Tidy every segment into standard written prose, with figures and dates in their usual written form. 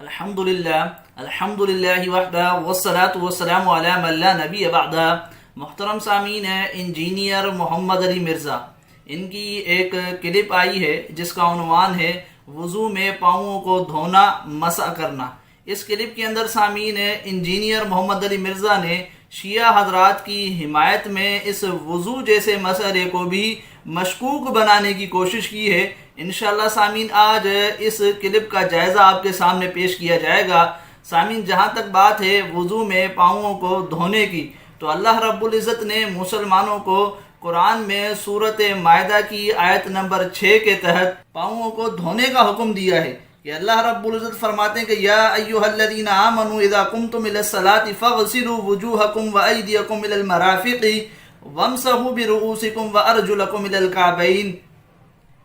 الحمدللہ وحدہ والصلاة والسلام علی من لا نبی بعدہ۔ محترم سامعین، انجینئر محمد علی مرزا، ان کی ایک کلپ آئی ہے جس کا عنوان ہے وضو میں پاؤں کو دھونا مسح کرنا۔ اس کلپ کے اندر سامعین انجینئر محمد علی مرزا نے شیعہ حضرات کی حمایت میں اس وضو جیسے مسئلے کو بھی مشکوک بنانے کی کوشش کی ہے۔ انشاءاللہ سامعین آج اس کلپ کا جائزہ آپ کے سامنے پیش کیا جائے گا۔ سامعین، جہاں تک بات ہے وضو میں پاؤں کو دھونے کی، تو اللہ رب العزت نے مسلمانوں کو قرآن میں سورۃ مائدہ کی آیت نمبر 6 کے تحت پاؤں کو دھونے کا حکم دیا ہے کہ اللہ رب العزت فرماتے ہیں کہ یا ایھا الذین آمنوا اذا قمتم الی الصلاۃ فاغسلوا وجوہکم وایدیکم الی المرافق وامسحوا برؤوسکم وارجلکم الی الکعبین۔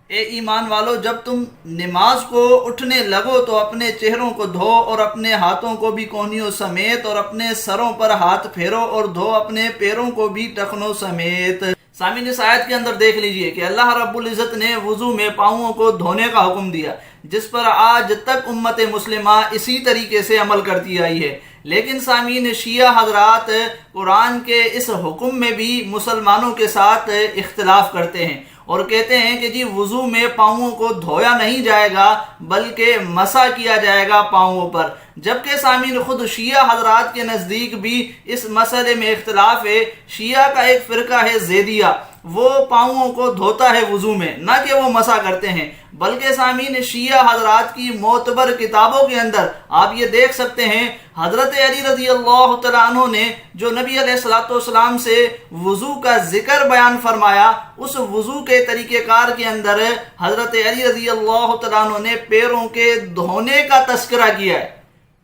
اے ایمان والو، جب تم نماز کو اٹھنے لگو تو اپنے چہروں کو دھو اور اپنے ہاتھوں کو بھی کونیوں سمیت، اور اپنے سروں پر ہاتھ پھیرو اور دھو اپنے پیروں کو بھی ٹخنوں سمیت۔ سامعین، اس آیت کے اندر دیکھ لیجئے کہ اللہ رب العزت نے وضو میں پاؤں کو دھونے کا حکم دیا، جس پر آج تک امت مسلمہ اسی طریقے سے عمل کرتی آئی ہے۔ لیکن سامعین، شیعہ حضرات قرآن کے اس حکم میں بھی مسلمانوں کے ساتھ اختلاف کرتے ہیں اور کہتے ہیں کہ جی وضو میں پاؤں کو دھویا نہیں جائے گا بلکہ مسح کیا جائے گا پاؤں پر، جبکہ سامعین خود شیعہ حضرات کے نزدیک بھی اس مسئلے میں اختلاف ہے۔ شیعہ کا ایک فرقہ ہے زیدیہ، وہ پاؤں کو دھوتا ہے وضو میں، نہ کہ وہ مسح کرتے ہیں، بلکہ سامعین شیعہ حضرات کی معتبر کتابوں کے اندر آپ یہ دیکھ سکتے ہیں حضرت علی رضی اللہ تعالیٰ عنہ نے جو نبی علیہ الصلوۃ والسلام سے وضو کا ذکر بیان فرمایا، اس وضو کے طریقہ کار کے اندر حضرت علی رضی اللہ تعالیٰ عنہ نے پیروں کے دھونے کا تذکرہ کیا ہے،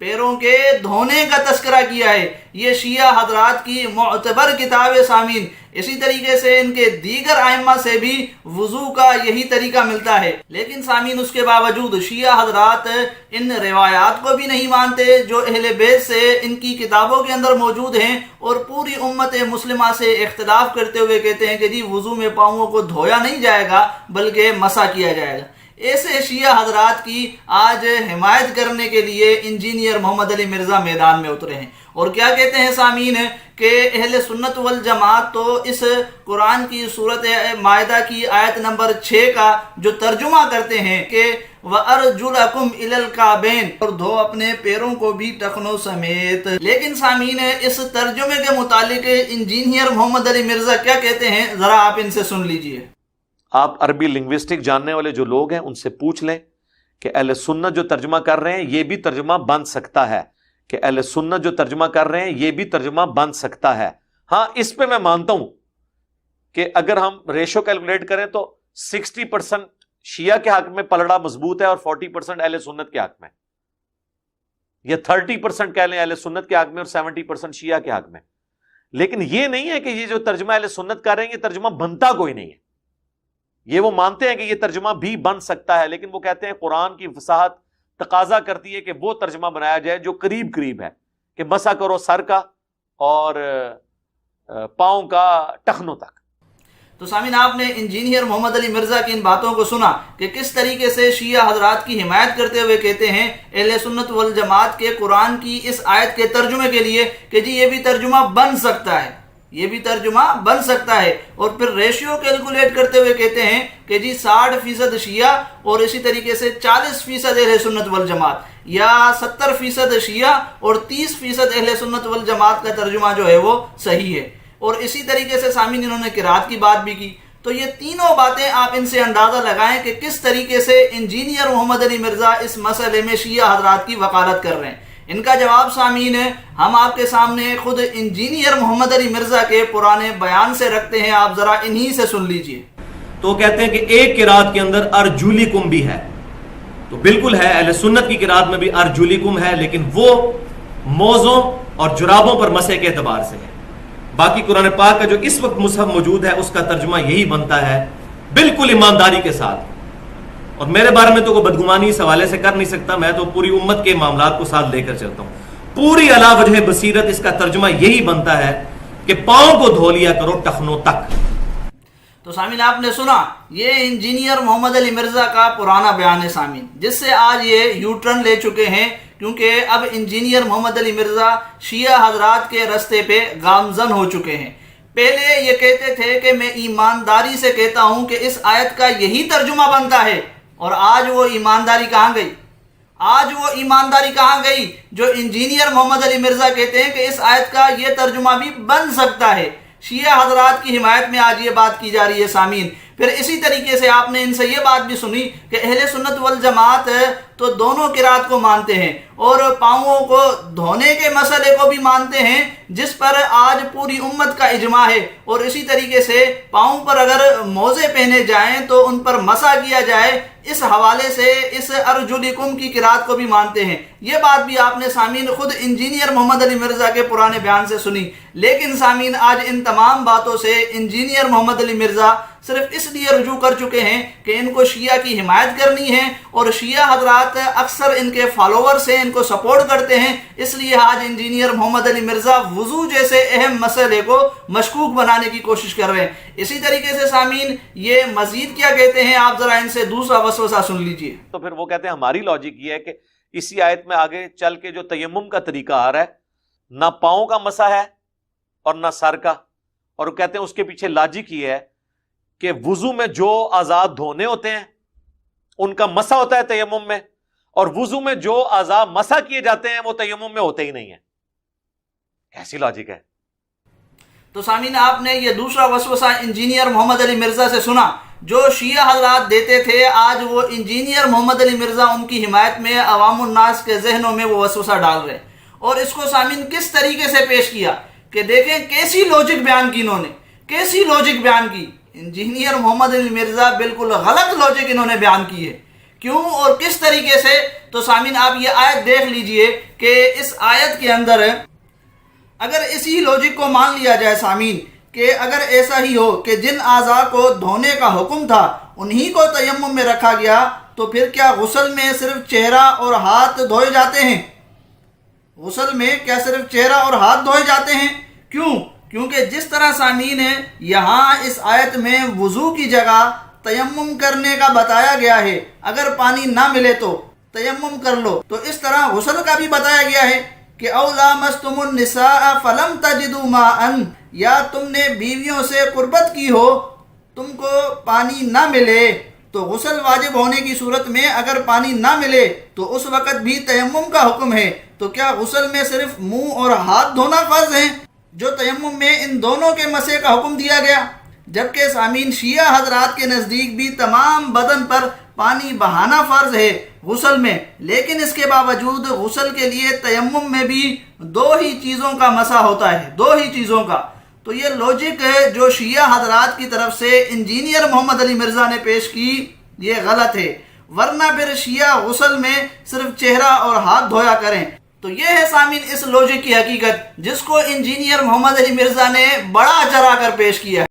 پیروں کے دھونے کا تذکرہ کیا ہے۔ یہ شیعہ حضرات کی معتبر کتاب ہے سامعین۔ اسی طریقے سے ان کے دیگر ائمہ سے بھی وضو کا یہی طریقہ ملتا ہے، لیکن سامعین اس کے باوجود شیعہ حضرات ان روایات کو بھی نہیں مانتے جو اہل بیت سے ان کی کتابوں کے اندر موجود ہیں، اور پوری امت مسلمہ سے اختلاف کرتے ہوئے کہتے ہیں کہ جی وضو میں پاؤں کو دھویا نہیں جائے گا بلکہ مسح کیا جائے گا۔ ایسے شیعہ حضرات کی آج حمایت کرنے کے لیے انجینئر محمد علی مرزا میدان میں اترے ہیں، اور کیا کہتے ہیں سامعین کہ اہل سنت والجماعت تو اس قرآن کی سورۃ مائدہ کی آیت نمبر 6 کا جو ترجمہ کرتے ہیں کہ وَأَرْجُلَكُمْ إِلَى الْكَعْبَيْنِ، اور دھو اپنے پیروں کو بھی ٹخنوں سمیت۔ لیکن سامعین اس ترجمے کے متعلق انجینئر محمد علی مرزا کیا کہتے ہیں، ذرا آپ ان سے سن لیجئے۔ آپ عربی لنگوسٹک جاننے والے جو لوگ ہیں ان سے پوچھ لیں کہ اہل سنت جو ترجمہ کر رہے ہیں یہ بھی ترجمہ بن سکتا ہے، کہ اہل سنت جو ترجمہ کر رہے ہیں یہ بھی ترجمہ بن سکتا ہے۔ ہاں، اس پہ میں مانتا ہوں کہ اگر ہم ریشو کیلکولیٹ کریں تو 60% شیعہ کے حق میں پلڑا مضبوط ہے اور 40% اہل سنت کے حق میں، یا 30% کہہ لیں اہل سنت کے حق میں اور 70% شیعہ کے حق میں۔ لیکن یہ نہیں ہے کہ یہ جو ترجمہ اہل سنت کر رہے ہیں یہ ترجمہ بنتا کوئی نہیں ہے، یہ وہ مانتے ہیں کہ یہ ترجمہ بھی بن سکتا ہے، لیکن وہ کہتے ہیں قرآن کی فصاحت تقاضا کرتی ہے کہ وہ ترجمہ بنایا جائے جو قریب قریب ہے، کہ مسح کرو سر کا اور پاؤں کا ٹخنوں تک۔ تو سامعین، آپ نے انجینئر محمد علی مرزا کی ان باتوں کو سنا کہ کس طریقے سے شیعہ حضرات کی حمایت کرتے ہوئے کہتے ہیں اہل سنت والجماعت کے قرآن کی اس آیت کے ترجمے کے لیے کہ جی یہ بھی ترجمہ بن سکتا ہے، یہ بھی ترجمہ بن سکتا ہے، اور پھر ریشیو کیلکولیٹ کرتے ہوئے کہتے ہیں کہ جی 60% شیعہ اور اسی طریقے سے 40% اہل سنت والجماعت، یا 70% شیعہ اور 30% اہل سنت والجماعت کا ترجمہ جو ہے وہ صحیح ہے۔ اور اسی طریقے سے سامعین انہوں نے قرات کی بات بھی کی۔ تو یہ تینوں باتیں آپ ان سے اندازہ لگائیں کہ کس طریقے سے انجینئر محمد علی مرزا اس مسئلے میں شیعہ حضرات کی وکالت کر رہے ہیں۔ ان کا جواب سامعین ہم آپ کے سامنے خود انجینئر محمد علی مرزا کے پرانے بیان سے رکھتے ہیں، آپ ذرا انہی سے سن لیجئے۔ تو کہتے ہیں کہ ایک قرات کے اندر ارجولیکم بھی ہے، تو بالکل ہے، اہل سنت کی قرات میں بھی ارجولیکم ہے، لیکن وہ موزوں اور جرابوں پر مسح کے اعتبار سے ہے۔ باقی قرآن پاک کا جو اس وقت مصحف موجود ہے اس کا ترجمہ یہی بنتا ہے، بالکل ایمانداری کے ساتھ، اور میرے بارے میں تو کوئی بدگمانی اس حوالے سے کر نہیں سکتا، میں تو پوری امت کے معاملات کو ساتھ لے کر چلتا ہوں۔ پوری علا وجہ بصیرت اس کا ترجمہ یہی بنتا ہے کہ پاؤں کو دھو لیا کرو ٹخنوں تک۔ تو سامعین آپ نے سنا، یہ انجینئر محمد علی مرزا کا پرانا بیان ہے سامعین، جس سے آج یہ یو ٹرن لے چکے ہیں کیونکہ اب انجینئر محمد علی مرزا شیعہ حضرات کے رستے پہ گامزن ہو چکے ہیں۔ پہلے یہ کہتے تھے کہ میں ایمانداری سے کہتا ہوں کہ اس آیت کا یہی ترجمہ بنتا ہے، اور آج وہ ایمانداری کہاں گئی؟ آج وہ ایمانداری کہاں گئی جو انجینئر محمد علی مرزا کہتے ہیں کہ اس آیت کا یہ ترجمہ بھی بن سکتا ہے؟ شیعہ حضرات کی حمایت میں آج یہ بات کی جا رہی ہے سامعین۔ پھر اسی طریقے سے آپ نے ان سے یہ بات بھی سنی کہ اہل سنت والجماعت تو دونوں قرات کو مانتے ہیں اور پاؤں کو دھونے کے مسئلے کو بھی مانتے ہیں، جس پر آج پوری امت کا اجماع ہے، اور اسی طریقے سے پاؤں پر اگر موزے پہنے جائیں تو ان پر مسح کیا جائے، اس حوالے سے اس ارجلکم کی قرات کو بھی مانتے ہیں۔ یہ بات بھی آپ نے سامعین خود انجینئر محمد علی مرزا کے پرانے بیان سے سنی۔ لیکن سامعین آج ان تمام باتوں سے انجینئر محمد علی مرزا صرف اس لیے رجوع کر چکے ہیں کہ ان کو شیعہ کی حمایت کرنی ہے، اور شیعہ حضرات اکثر ان کے فالوورز ہیں، ان کو سپورٹ کرتے ہیں، اس لیے آج انجینئر محمد علی مرزا وضو جیسے اہم مسئلے کو مشکوک بنانے کی کوشش کر رہے ہیں۔ اسی طریقے سے سامعین یہ مزید کیا کہتے ہیں، آپ ذرا ان سے دوسرا وسوسہ سن لیجئے۔ تو پھر وہ کہتے ہیں ہماری لاجک یہ ہے کہ اسی آیت میں آگے چل کے جو تیمم کا طریقہ آ رہا ہے، نہ پاؤں کا مسح ہے اور نہ سر کا، اور وہ کہتے ہیں اس کے پیچھے لاجک یہ ہے کہ وضو میں جو اعضاء دھونے ہوتے ہیں ان کا مسح ہوتا ہے تیمم میں، اور وضو میں جو اعضاء مسح کیے جاتے ہیں وہ تیمم میں ہوتے ہی نہیں ہیں۔ کیسی لاجک ہے؟ تو سامعین آپ نے یہ دوسرا وسوسہ انجینئر محمد علی مرزا سے سنا جو شیعہ حضرات دیتے تھے، آج وہ انجینئر محمد علی مرزا ان کی حمایت میں عوام الناس کے ذہنوں میں وہ وسوسہ ڈال رہے ہیں، اور اس کو سامعین کس طریقے سے پیش کیا کہ دیکھیں کیسی لاجک بیان کی انہوں نے، کیسی لاجک بیان کی۔ انجینئر محمد علی مرزا بالکل غلط لاجک انہوں نے بیان کی ہے، کیوں اور کس طریقے سے؟ تو سامعین آپ یہ آیت دیکھ لیجئے کہ اس آیت کے اندر اگر اسی لاجک کو مان لیا جائے سامعین کہ اگر ایسا ہی ہو کہ جن اعضاء کو دھونے کا حکم تھا انہی کو تیمم میں رکھا گیا، تو پھر کیا غسل میں صرف چہرہ اور ہاتھ دھوئے جاتے ہیں؟ غسل میں کیا صرف چہرہ اور ہاتھ دھوئے جاتے ہیں؟ کیوں؟ کیونکہ جس طرح سامعین یہاں اس آیت میں وضو کی جگہ تیمم کرنے کا بتایا گیا ہے، اگر پانی نہ ملے تو تیمم کر لو، تو اس طرح غسل کا بھی بتایا گیا ہے کہ او لامستم النساء فلم تجدوا ماء، یا تم نے بیویوں سے قربت کی ہو، تم کو پانی نہ ملے، تو غسل واجب ہونے کی صورت میں اگر پانی نہ ملے تو اس وقت بھی تیمم کا حکم ہے۔ تو کیا غسل میں صرف منہ اور ہاتھ دھونا فرض ہے جو تیمم میں ان دونوں کے مسح کا حکم دیا گیا؟ جبکہ سامعین شیعہ حضرات کے نزدیک بھی تمام بدن پر پانی بہانا فرض ہے غسل میں، لیکن اس کے باوجود غسل کے لیے تیمم میں بھی دو ہی چیزوں کا مسح ہوتا ہے، دو ہی چیزوں کا۔ تو یہ لاجک جو شیعہ حضرات کی طرف سے انجینئر محمد علی مرزا نے پیش کی یہ غلط ہے، ورنہ پھر شیعہ غسل میں صرف چہرہ اور ہاتھ دھویا کریں۔ تو یہ ہے سامعین اس لاجک کی حقیقت جس کو انجینئر محمد علی مرزا نے بڑا چڑھا کر پیش کیا ہے۔